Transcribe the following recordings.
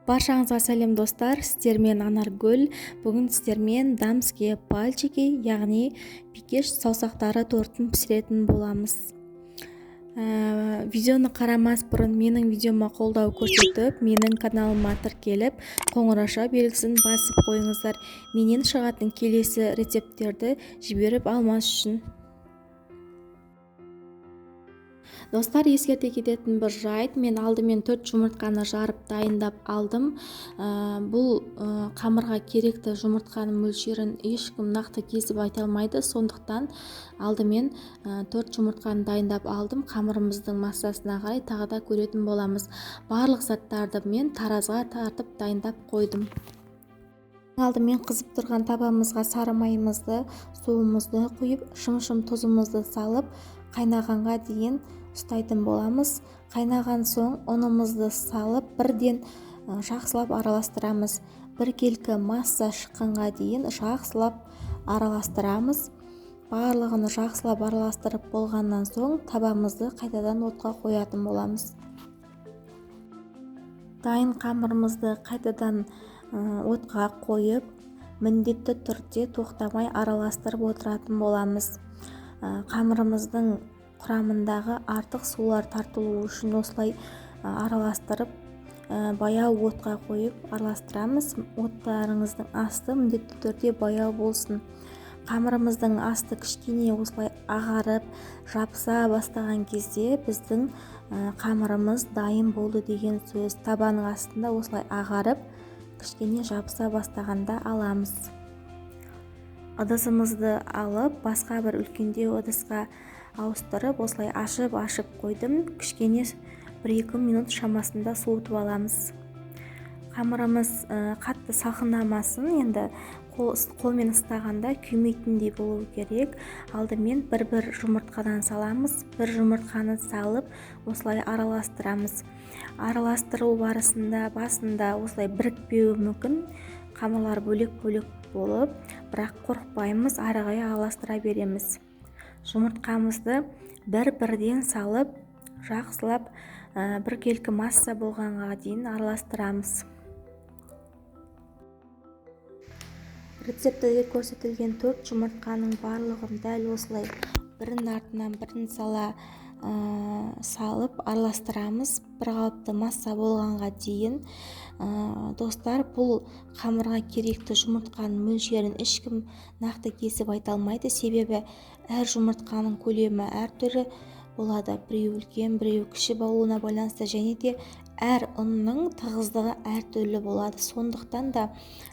Баршаңызға сәлем достар, сіздермен Анаргүл. Бүгін сіздермен дамские пальчики, яғни бикеш саусақтары тортын пісіретін боламыз. Видеоны қарамас бұрын менің видеома қолдау көрсетіп, менің каналыма тіркеліп, қоңырауша белгісін басып қойыңыздар. Менен шығатын келесі рецепттерді жіберіп алмас үшін. Достар, ескерте кететін бір жайт, мен алдымен 4 жұмыртқаны жарып дайындап алдым. Бұл қамырға керекті жұмыртқаның мөлшерін ешкім нақты кесіп айта алмайды, сондықтан алдымен 4 жұмыртқаны дайындап алдым. Қамырымыздың массасына қарай тағы да көретін боламыз. Барлық заттарды мен таразға тартып дайындап қойдым. Алдымен қызып тұрған табамызға сары майымызды, суымызды құйып, шым-шым тұзымызды салып, қайнағанға дейін ұстайтын боламыз. Қайнаған соң ұнымызды салып, бірден жақсылап араластырамыз. Біркелкі масса шыққанға дейін жақсылап араластырамыз. Барлығын жақсылап араластырып болғаннан соң табамызды қайтадан отқа қоятын боламыз. Дайын қамырымызды қайтадан отқа қойып, міндетті түрде тоқтамай араластырып отыратын боламыз. Қамырымыздың құрамындағы артық сулар тартылуы үшін осылай араластырып, баяу отқа қойып араластырамыз. Оттарыңыздың асты міндетті түрде баяу болсын. Қамырымыздың асты кішкене осылай ағарып, жабыса бастаған кезде біздің қамырымыз дайын болды деген сөз. Табаның астында осылай ағарып, кішкене жабыса бастағанда аламыз. Ыдысымызды алып, басқа бір үлкендеу ыдысқа ауыстырып, осылай ашып қойдым. Кішкене 1-2 минут шамасында суытып аламыз. Қамырымыз қатты салқындамасын, енді қолмен ұстағанда күймейтіндей болу керек. Алдымен бір жұмыртқадан саламыз. Бір жұмыртқаны салып, осылай араластырамыз. Араластыру барысында басында осылай бірікпеуі мүмкін. Қамырлар бөлек-бөлек болып, бірақ қорықпаймыз, ары қарай араластыра береміз. Жұмыртқамызды бір-бірден салып, жақсылап біркелкі масса болғанға дейін араластырамыз. Рецептіде көрсетілген 4 жұмыртқаның барлығын дәл осылай бірін артынан бірін салып араластырамыз, бір қалыпты масса болғанға дейін. Достар, бұл қамырға керекті жұмыртқаның мөлшерін ешкім нақты кесіп айта алмайды, себебі әр жұмыртқаның көлемі әртүрлі болады. Біреу үлкен, біреу кіші болуына байланысты, және де әр ұнның тығыздығы әртүрлі болады. Сондықтан да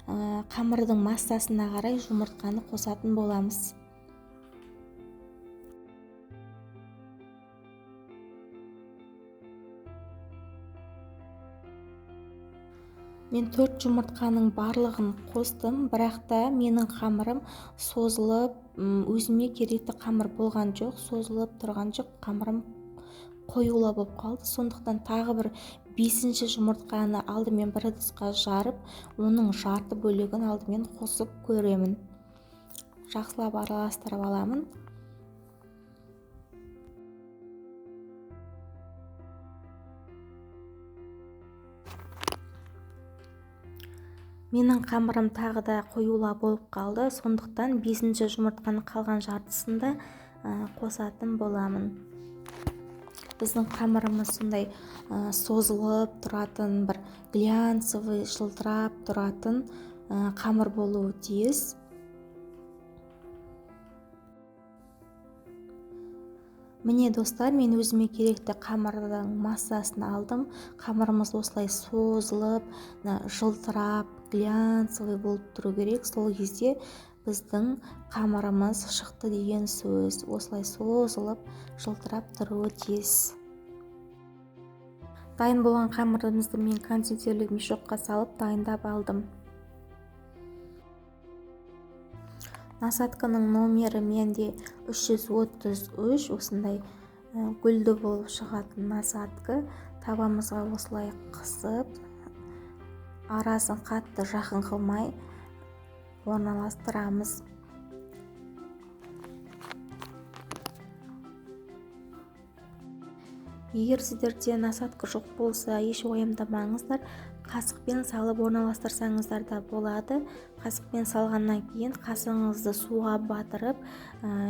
қамырдың массасына қарай жұмыртқаны қосатын боламыз. Мен 4 жұмыртқаның барлығын қостым, бірақ та менің қамырым созылып, өзіме керекті қамыр болған жоқ, созылып тұрған жоқ, қамырым қоюлы болып қалды. Сондықтан тағы бір 5-ші жұмыртқаны алдымен бір ыдысқа жарып, оның жарты бөлігін алдымен қосып көремін. Жақсылап араластырып аламын. Менің қамырым тағы да қоюла болып қалды, сондықтан 5-ші жұмыртқаның қалған жартысында қосатын боламын. Біздің қамырымыз сондай созылып тұратын, бір глянцевый, жылтырап тұратын қамыр болуы тиіс. Міне достар, мен өзіме керекті қамырдың массасын алдым. Қамырымыз осылай созылып, жылтырап, глянцевый болып тұру керек. Сол кезде біздің қамырымыз шықты деген сөз. Осылай созылып, жылтырап тұруы тиіс. Дайын болған қамырымызды мен кондитерлік мешокқа салып дайындап алдым. Насатканың номері менде 333, осындай гүлді болып шығатын насатка. Табамызға осылай қысып, арасын қатты жақын қылмай орналастырамыз. Егер сіздерде насатка жоқ болса, еш уайымдамаңыздар. қасықпен салып орналастырсаңыздар да болады. Қасықпен салғаннан кейін қасығыңызды суға батырып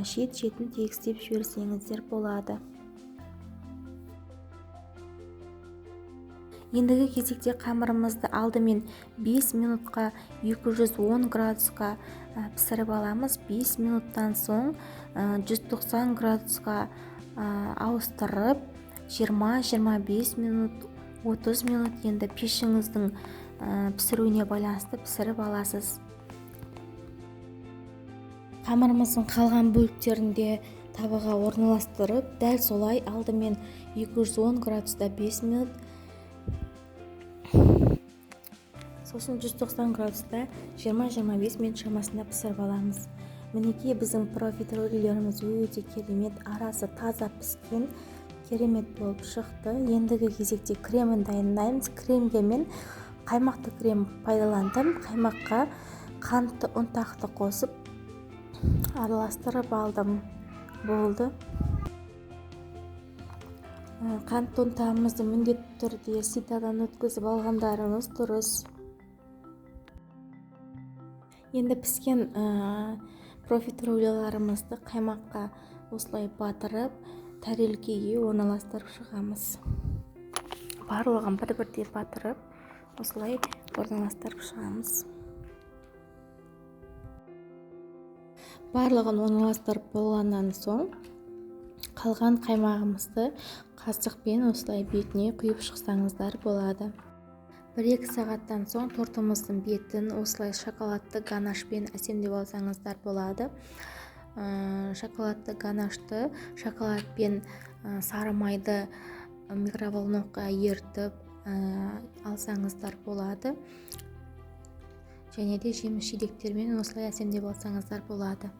шет-шетін тегістеп жіберсеңіздер болады. Ендігі кезекте қамырымызды алдымен 5 минутқа 210 градусқа пісіріп аламыз. 5 минуттан соң 190 градусқа ауыстырып 20-25 минут, 30 минут енді пешіңіздің пісіруіне байланысты пісіріп аласыз. Қамырымыздың қалған бөліктерінде табаға орналастырып, дәл солай алдымен 210 градуста 5 минут, сосын 190 градуста 20-25 минут шамасында пісіріп аламыз. Мінекей біздің профитроллеріміз өте керемет, арасы таза піскен, керемет болып шықты. Ендігі кезекте кремін дайындаймыз. Кремге мен қаймақты крем пайдаландым. Қаймаққа қантты ұнтақты қосып араластырып алдым. Болды. Қантты ұнтағымызды міндетті түрде ситадан өткізіп алғандарыңыз дұрыс. Енді піскен профитроллерімізді қаймаққа осылай батырып, тәрелкеге орналастырып шығамыз. Барлығын бір-бірдей батырып, осылай орналастырып шығамыз. Барлығын орналастырып болғаннан соң, қалған қаймағымызды қасықпен осылай бетіне құйып шықсаңыздар болады. 1-2 сағаттан соң тортымыздың бетін осылай шоколадты ганашпен әсемдеп алсаңыздар болады. Шоколадты ганашты шоколадпен сары майды микроволновкаға ертіп алсаңыздар болады. Және де жеміс-жидектермен осылай әсемдеп алсаңыздар болады.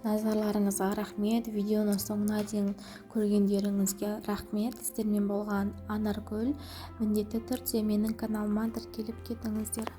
Назарларыңызға рахмет. Видеоны соңына дейін көргендеріңізге рахмет. Сіздермен болған Анаргүл. Міндетті түрде менің каналыма тіркеліп кетіңіздер.